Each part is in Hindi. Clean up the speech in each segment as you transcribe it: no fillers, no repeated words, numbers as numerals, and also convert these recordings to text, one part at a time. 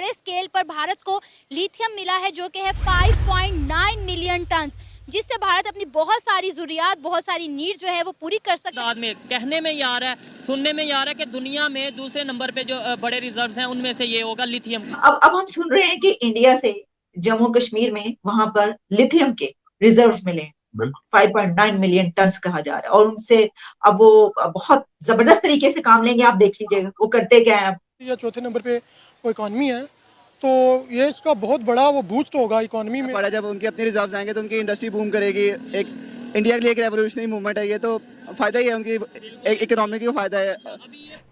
बड़े स्केल पर भारत को लिथियम मिला है, जो कि है 5.9 मिलियन टन, जिससे भारत अपनी बहुत सारी जरूरियात, बहुत सारी नीड जो है वो पूरी कर सकता है। में कहने में ये आ रहा है, सुनने में ये आ रहा है कि दुनिया में दूसरे नंबर पे जो बड़े रिजर्व्स हैं उनमें से ये होगा लिथियम। अब हम सुन रहे हैं कि इंडिया से जम्मू कश्मीर में वहां पर लिथियम के रिजर्व्स मिले, 5.9 मिलियन टन कहा जा रहा है, और उनसे अब वो बहुत जबरदस्त तरीके से काम लेंगे। आप देख लीजिएगा वो करते क्या है। या चौथे नंबर पे वो इकॉनमी है, तो ये इसका बहुत बड़ा वो बूस्ट होगा इकॉनमी में। बड़ा जब उनके अपने रिजर्व्स आएंगे तो उनकी इंडस्ट्री बूम करेगी। एक इंडिया के लिए एक रेवोल्यूशनरी मूवमेंट है ये, तो फायदा ही है, उनकी इकोनॉमी को फायदा है।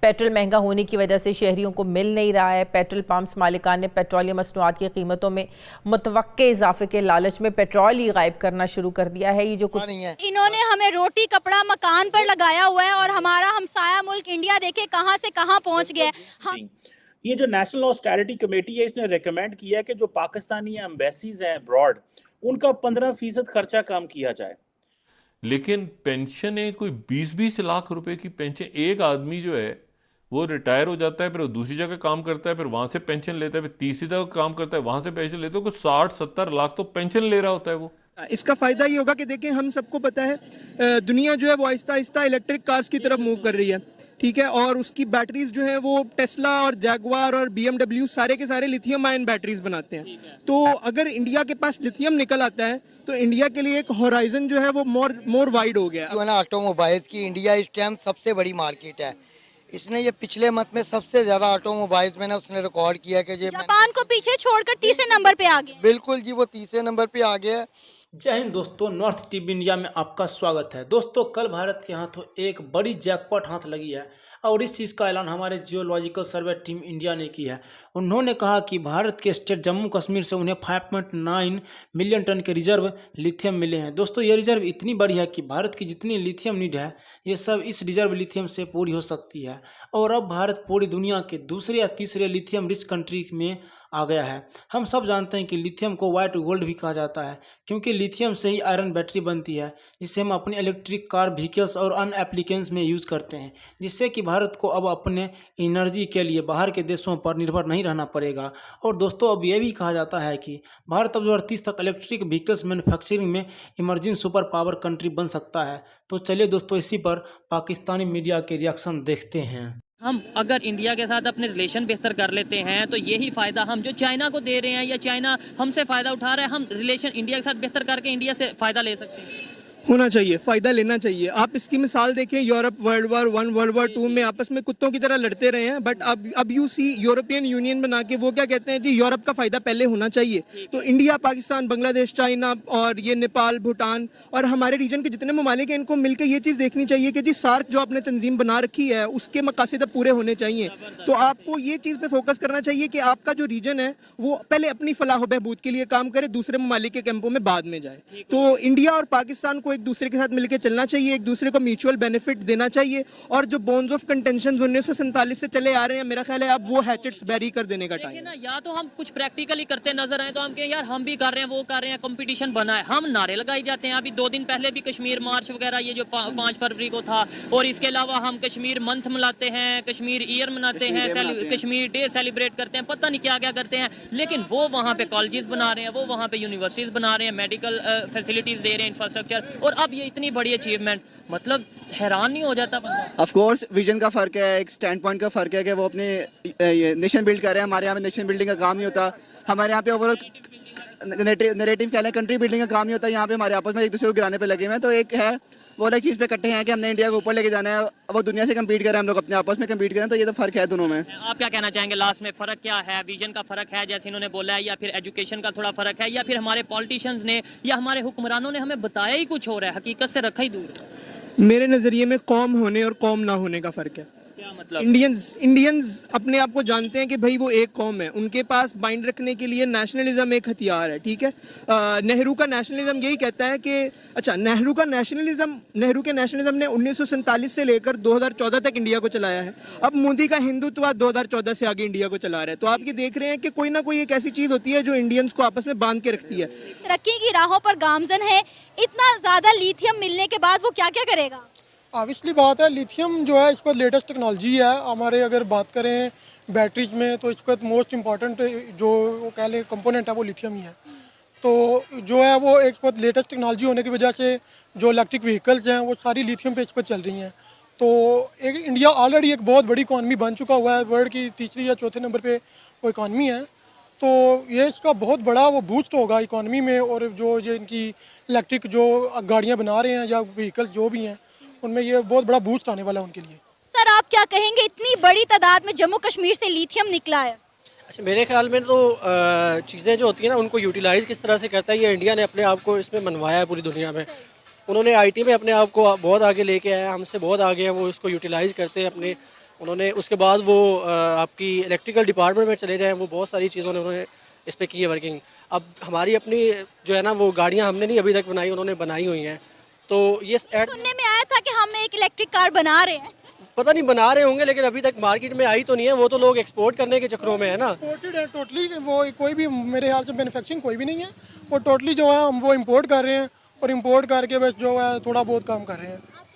पेट्रोल महंगा होने की वजह से शहरियों को मिल नहीं रहा है। पेट्रोल पंप्स मालिकान ने पेट्रोलियम मसनूआत की कीमतों में मुतवक्के इजाफे के लालच में पेट्रोल ही गायब करना शुरू कर दिया है। ये जो कुछ नहीं है, इन्होंने हमें रोटी कपड़ा मकान पर लगाया हुआ है, और हमारा हमसाया मुल्क इंडिया देखे कहां से कहां पहुंच गया है। ये जो नेशनल ऑस्टेरिटी कमेटी है, इसने रिकमेंड किया है कि जो पाकिस्तानी एम्बेसीज हैं अब्रॉड, उनका 15% खर्चा कम किया जाए। लेकिन पेंशन है कोई 20-20 लाख रुपए की पेंशन। एक आदमी जो है वो रिटायर हो जाता है, फिर वो दूसरी जगह काम करता है, फिर वहां से पेंशन लेता है, फिर तीसरी जगह काम करता है, वहां से पेंशन लेता है, कुछ 60-70 लाख तो पेंशन ले रहा होता है वो। इसका फायदा ये होगा कि देखें, हम सबको पता है दुनिया जो है वो आहिस्ता आहिस्ता इलेक्ट्रिक कार्स की तरफ मूव कर रही है, ठीक है, और उसकी बैटरीज जो है वो टेस्ला और जैगवार और बीएमडब्ल्यू सारे के सारे लिथियम आयन बैटरीज बनाते हैं। तो अगर इंडिया के पास लिथियम निकल आता है तो इंडिया के लिए एक होराइजन जो है वो मोर वाइड हो गया। जो है ना, ऑटोमोबाइल्स की इंडिया इस टाइम सबसे बड़ी मार्केट है। इसने ये पिछले मंथ में सबसे ज्यादा ऑटोमोबाइल्स में ना उसने रिकॉर्ड किया कि जापान को पीछे छोड़कर तीसरे नंबर पे आ गया। बिल्कुल जी, वो तीसरे नंबर पे आ गया है। जय हिंद दोस्तों, नॉर्थ टीवी इंडिया में आपका स्वागत है। दोस्तों, कल भारत के हाथों एक बड़ी जैकपॉट हाथ लगी है, और इस चीज़ का ऐलान हमारे जियोलॉजिकल सर्वे टीम इंडिया ने की है। उन्होंने कहा कि भारत के स्टेट जम्मू कश्मीर से उन्हें 5.9 मिलियन टन के रिजर्व लिथियम मिले हैं। दोस्तों, ये रिजर्व इतनी बड़ी है कि भारत की जितनी लिथियम नीड है ये सब इस रिजर्व लिथियम से पूरी हो सकती है, और अब भारत पूरी दुनिया के दूसरे या तीसरे लिथियम रिच कंट्री में आ गया है। हम सब जानते हैं कि लिथियम को व्हाइट गोल्ड भी कहा जाता है, क्योंकि लिथियम से ही आयरन बैटरी बनती है, जिसे हम अपने इलेक्ट्रिक कार, व्हीकल्स और अन्य एप्लीकेशंस में यूज़ करते हैं, जिससे कि भारत को अब अपने एनर्जी के लिए बाहर के देशों पर निर्भर नहीं रहना पड़ेगा। और दोस्तों, अब यह भी कहा जाता है कि भारत अब 2030 तक इलेक्ट्रिक व्हीकल्स मैन्युफैक्चरिंग में इमर्जिंग सुपर पावर कंट्री बन सकता है। तो चलिए दोस्तों, इसी पर पाकिस्तानी मीडिया के रिएक्शन देखते हैं। हम अगर इंडिया के साथ अपने रिलेशन बेहतर कर लेते हैं तो यही फ़ायदा हम जो चाइना को दे रहे हैं, या चाइना हमसे फ़ायदा उठा रहा है, हम रिलेशन इंडिया के साथ बेहतर करके इंडिया से फ़ायदा ले सकते हैं। होना चाहिए, फायदा लेना चाहिए। आप इसकी मिसाल देखें, Europe world war 1, world war 2 में आपस में कुत्तों की तरह लड़ते रहे हैं, बट अब यू सी यूरोपियन यूनियन बना के वो क्या कहते हैं जी, यूरोप का फायदा पहले होना चाहिए। तो इंडिया, पाकिस्तान, बांग्लादेश, चाइना और ये नेपाल, भूटान और हमारे रीजन के जितने ममालिक हैं, इनको मिलकर ये चीज़ देखनी चाहिए कि जी सार्क जो आपने तंजीम बना रखी है उसके मकासद पूरे होने चाहिए। तो आपको ये चीज़ पे फोकस करना चाहिए कि आपका जो रीजन है वो पहले अपनी फलाह बहबूद के लिए काम करे, दूसरे ममालिक के कैंपों में बाद में जाए। तो इंडिया और पाकिस्तान को एक दूसरे के साथ मिलकर चलना चाहिए, एक दूसरे को म्यूचुअल बेनिफिट देना चाहिए, और जो बोन्स ऑफ कंटेंशन 1947 से चले आ रहे हैं, मेरा ख्याल है अब वो हैचेट्स बैरी कर देने का टाइम है। या तो हम कुछ प्रैक्टिकली करते नजर आए तो हम कहें यार हम भी कर रहे हैं, वो कर रहे हैं, कंपटीशन बना है, हम नारे लगाई जाते हैं। अभी 2 दिन पहले भी कश्मीर मार्च वगैरह ये जो 5 फरवरी को था, और इसके अलावा हम कश्मीर मंथ मनाते हैं, कश्मीर ईयर मनाते हैं, कश्मीर डे सेलिब्रेट करते हैं, पता नहीं क्या क्या करते हैं। लेकिन वो वहाँ पे कॉलेजेस बना रहे हैं, वो वहाँ पे यूनिवर्सिटीज बना रहे हैं, मेडिकल फैसिलिटीज दे रहे हैं, इंफ्रास्ट्रक्चर, और अब ये इतनी बड़ी अचीवमेंट, मतलब हैरान नहीं हो जाता बंदा। ऑफ कोर्स विजन का फ़र्क है, एक स्टैंड पॉइंट का फ़र्क है कि वो अपने नेशन बिल्ड कर रहे हैं। हमारे यहाँ पे नेशन बिल्डिंग का काम नहीं होता, हमारे यहाँ पे ओवरऑल नैरेटिव कह लें, कंट्री बिल्डिंग का काम नहीं होता। यहाँ पे हमारे आपस में एक दूसरे को गिराने पे लगे हुए हैं। तो एक है वो अलग चीज़ पे इकट्ठे हैं कि हमने इंडिया को ऊपर लेके जाना है, वो दुनिया से कम्पीट करें, हम लोग अपने आपस में कम्पीट करें। तो ये तो फ़र्क है दोनों में। आप क्या कहना चाहेंगे लास्ट में, फ़र्क क्या है? विजन का फ़र्क है जैसे इन्होंने बोला है, या फिर एजुकेशन का थोड़ा फ़र्क है, या फिर हमारे पॉलिटिशियंस ने या हमारे हुक्मरानों ने हमें बताया ही कुछ हो रहा है, हकीकत से रखा ही दूर? मेरे नज़रिए में कौम होने और कौम ना होने का फ़र्क है। क्या मतलब? इंडियंस अपने आप को जानते हैं कि भाई वो एक कौम है, उनके पास बाइंड रखने के लिए नेशनलिज्म एक हथियार है, ठीक है। नेहरू का नेशनलिज्म यही कहता है कि अच्छा, नेहरू के नेशनलिज्म ने 1947 से लेकर 2014 तक इंडिया को चलाया है। अब मोदी का हिंदुत्व 2014 से आगे इंडिया को चला रहा है। तो आप ये देख रहे हैं कि कोई ना कोई एक ऐसी चीज़ होती है जो इंडियंस को आपस में बांध के रखती है। तरक्की की राहों पर गामजन है, इतना ज़्यादा लिथियम मिलने के बाद वो क्या क्या करेगा? ऑब्वियसली बात है, लिथियम जो है इसको लेटेस्ट टेक्नोलॉजी है। हमारे अगर बात करें बैटरीज में, तो इस वक्त मोस्ट इम्पॉर्टेंट जो वो कह लें कंपोनेंट है वो लिथियम ही है। तो जो है वो एक वक्त लेटेस्ट टेक्नोलॉजी होने की वजह से जो इलेक्ट्रिक व्हीकल्स हैं वो सारी लिथियम पे इस वक्त चल रही हैं। तो एक इंडिया ऑलरेडी एक बहुत बड़ी इकॉनमी बन चुका हुआ है, वर्ल्ड की तीसरी या चौथे नंबर पे वो इकॉनमी है। तो ये इसका बहुत बड़ा वो बूस्ट होगा इकॉनमी में, और जो ये इनकी इलेक्ट्रिक जो गाड़ियाँ बना रहे हैं या व्हीकल्स जो भी हैं उनमें ये बहुत बड़ा बूस्ट आने वाला है उनके लिए। सर आप क्या कहेंगे, इतनी बड़ी तादाद में जम्मू कश्मीर से लिथियम निकला है? अच्छा, मेरे ख्याल में तो चीज़ें जो होती हैं ना उनको यूटिलाइज़ किस तरह से करता है, ये इंडिया ने अपने आप को इसमें मनवाया है पूरी दुनिया में। उन्होंने आईटी में अपने आप को बहुत आगे लेके आया, हमसे बहुत आगे हैं, वो इसको यूटिलाइज़ करते हैं अपने। उन्होंने उसके बाद वो आपकी इलेक्ट्रिकल डिपार्टमेंट में चले जाएँ, वो बहुत सारी चीज़ों ने उन्होंने इस पर की है वर्किंग। अब हमारी अपनी जो है ना वो गाड़ियाँ हमने नहीं अभी तक बनाई, उन्होंने बनाई हुई हैं। तो ये सुनने में आया था कि हम एक इलेक्ट्रिक कार बना रहे हैं, पता नहीं बना रहे होंगे, लेकिन अभी तक मार्केट में आई तो नहीं है। वो तो लोग एक्सपोर्ट करने के चक्करों में है ना। इम्पोर्टेड है टोटली, वो कोई भी मेरे ख्याल से मैन्युफैक्चरिंग कोई भी नहीं है, वो टोटली जो है हम वो इम्पोर्ट कर रहे हैं, और इम्पोर्ट करके बस जो है थोड़ा बहुत काम कर रहे हैं।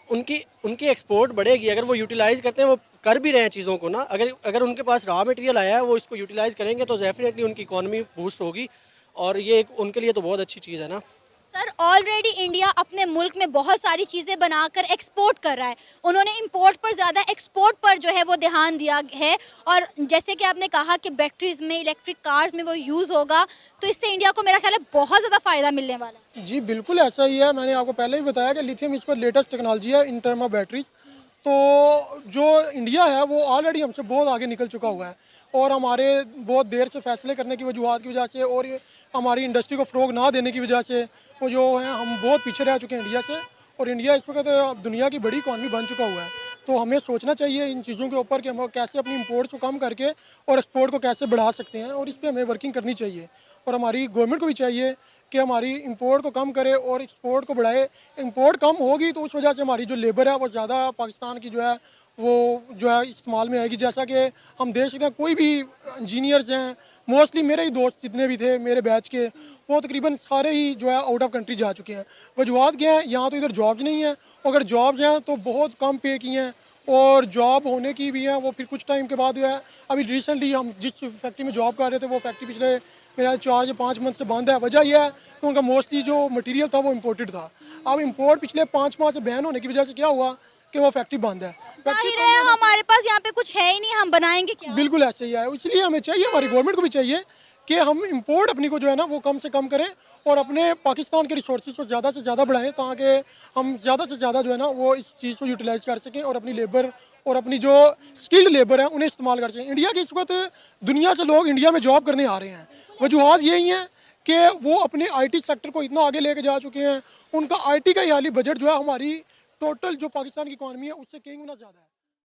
उनकी एक्सपोर्ट बढ़ेगी अगर वो यूटिलाइज़ करते हैं, वो कर भी रहे हैं चीज़ों को ना। अगर उनके पास रॉ मटेरियल आया है, वो इसको यूटिलाइज़ करेंगे तो डेफिनेटली उनकी इकॉनमी बूस्ट होगी, और ये उनके लिए तो बहुत अच्छी चीज़ है ना। सर ऑलरेडी इंडिया अपने मुल्क में बहुत सारी चीज़ें बनाकर एक्सपोर्ट कर रहा है, उन्होंने इंपोर्ट पर ज़्यादा एक्सपोर्ट पर जो है वो ध्यान दिया है। और जैसे कि आपने कहा कि बैटरीज में, इलेक्ट्रिक कार्स में वो यूज़ होगा, तो इससे इंडिया को मेरा ख्याल है बहुत ज़्यादा फ़ायदा मिलने वाला है। जी बिल्कुल ऐसा ही है, मैंने आपको पहले ही बताया कि लिथियम इस पर लेटेस्ट टेक्नोलॉजी है इन टर्म ऑफ बैटरीज। तो जो इंडिया है वो ऑलरेडी हमसे बहुत आगे निकल चुका हुआ है, और हमारे बहुत देर से फैसले करने की वजूहत की वजह से, और ये हमारी इंडस्ट्री को फ़रोग ना देने की वजह से वो जो है हम बहुत पीछे रह चुके हैं इंडिया से। और इंडिया इस वक्त दुनिया की बड़ी इकॉनमी बन चुका हुआ है। तो हमें सोचना चाहिए इन चीज़ों के ऊपर कि हम कैसे अपनी इंपोर्ट को कम करके और एक्सपोर्ट को कैसे बढ़ा सकते हैं, और इस पर हमें वर्किंग करनी चाहिए। और हमारी गवर्नमेंट को भी चाहिए कि हमारी इंपोर्ट को कम करे और एक्सपोर्ट को बढ़ाए। इंपोर्ट कम होगी तो उस वजह से हमारी जो लेबर है वो ज़्यादा पाकिस्तान की जो है वो जो है इस्तेमाल में आएगी। जैसा कि हम देख सकते हैं कोई भी इंजीनियर्स हैं, मोस्टली मेरे ही दोस्त जितने भी थे मेरे बैच के, वो तकरीबन सारे ही जो है आउट ऑफ कंट्री जा चुके हैं। वजूहत क्या है, यहाँ तो इधर जॉब्स नहीं है, अगर जॉब्स हैं तो बहुत कम पे की हैं, और जॉब होने की भी हैं वो फिर कुछ टाइम के बाद जो है। अभी रिसेंटली हम जिस फैक्ट्री में जॉब कर रहे थे वो फैक्ट्री पिछले मेरा 4 या 5 मंथ से बंद है। वजह यह है कि उनका मोस्टली जो मटेरियल था वो इम्पोर्टेड था। अब इम्पोर्ट पिछले 5 माह से बैन होने की वजह से क्या हुआ कि वो फैक्ट्री बंद है। जाहिर है हमारे पास यहाँ पे कुछ है ही नहीं, हम बनाएंगे क्या? बिल्कुल ऐसे ही है, इसलिए हमें चाहिए, हमारी गवर्नमेंट को भी चाहिए कि हम इंपोर्ट अपनी को जो है ना वो कम से कम करें, और अपने पाकिस्तान के रिसोर्सेज को ज़्यादा से ज़्यादा बढ़ाएं, ताकि हम ज़्यादा से ज़्यादा जो है ना वो इस चीज़ को यूटिलाइज़ कर सकें, और अपनी लेबर और अपनी जो स्किल्ड लेबर है उन्हें इस्तेमाल कर सकें। इंडिया के इस वक्त दुनिया से लोग इंडिया में जॉब करने आ रहे हैं। वजूहत यही हैं कि वो अपने IT सेक्टर को इतना आगे लेके जा चुके हैं, उनका IT का हाली बजट जो है हमारी टोटल जो पाकिस्तान की इकॉनमी है उससे कई गुना ज़्यादा है।